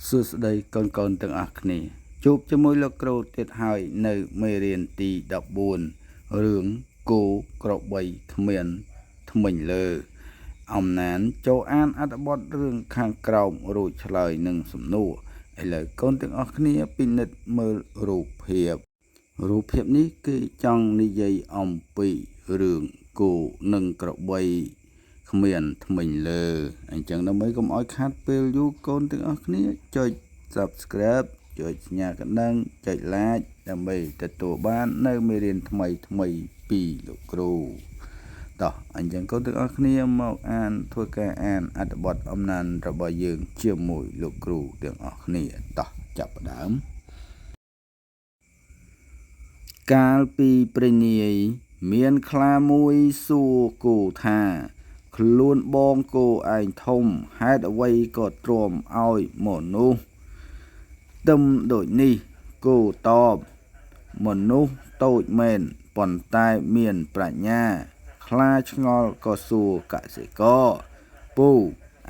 សួស្តីកូនៗទាំងអស់គ្នាជួបជាមួយលោកគ្រូទៀតហើយនៅមេរៀនទី14រឿងគោក្របីគ្មានថ្មិញលើអំណានចូលអានអត្ថបទរឿងខាងក្រោមរួចឆ្លើយនឹងសំណួរឥឡូវកូនទាំងអស់គ្នាពិនិត្យមើលរូបភាពនេះគឺចង់និយាយអំពីរឿងគោនិងក្របីគ្មានថ្មិញលើអញ្ចឹងដើម្បីកុំឲ្យខាតពេលយូរកូនទាំងអស់គ្នាចុច Subscribe ចុចសញ្ញាកណ្ដឹងចុច Like ដើម្បីទទួលបាននៅមេរៀនថ្មីពីលោកគ្រូតោះអញ្ចឹងកូនទាំងអស់គ្នាមកអានធ្វើការអានអត្ថបទអំណានរបស់យើងជាមួយលោកគ្រូទាំងអស់គ្នាតោះចាប់ផ្ដើមកាលពីព្រេងនាយមានខ្លាមួយសួរគោថាខ្លួនបងគោឯងធំហេតុអ្វីក៏ទ្រាំឲ្យមនុស្សទឹមដូចនេះគោតបមនុស្សតូចមែនប៉ុន្តែមានប្រាជ្ញាខ្លាឆ្ងល់ក៏សួរកសិករពូ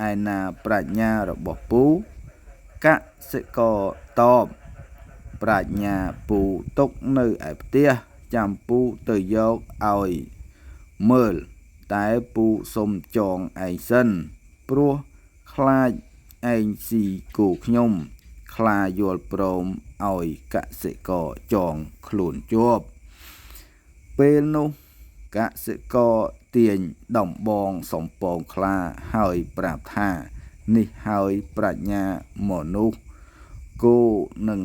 ឯណាប្រាជ្ញារបស់ពូកសិករតបប្រាជ្ញាពូទុកនៅឯផ្ទះចាំពូទៅយកឲ្យមើលតែពូសុំចងឯងសិនព្រោះខ្លាចឯងស៊ីគោខ្ញុំខ្លាយល់ព្រមឲ្យកសិករចងខ្លួនជាប់ពេលនោះកសិករទាញដំបងសំពងខ្លាហើយប្រាប់ថានេះហើយប្រាជ្ញាមនុស្សគោនឹង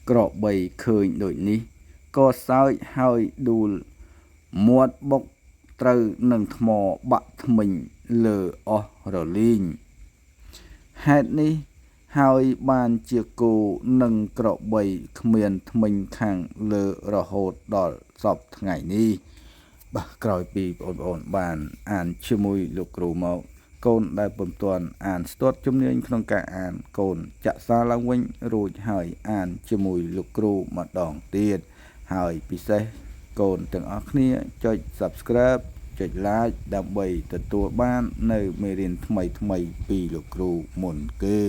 ក្របីឃើញដូចនេះក៏សើចហើយដួលមាត់បុកត្រូវនឹងថ្មបាក់ធ្មេញលើអស់រលីងហេតុនេះហើយបានជាគោនិងក្របីគ្មានធ្មេញខាងលើរហូតដល់សពថ្ងៃនេះបាទក្រោយពីបងប្អូនបានអានជាមួយលោកគ្រូមកកូនដែលពុំទាន់អានស្ទាត់ជំនាញក្នុងការអានកូនចាក់សារឡើងវិញរួចហើយអានជាមួយលោកគ្រូម្ដងទៀតហើយពិសេសកូនទាំងអស់គ្នាចុច Subscribe ចុច Like ដើម្បីទទួលបាននៅមេរៀនថ្មីពីលោកគ្រូមុនគេ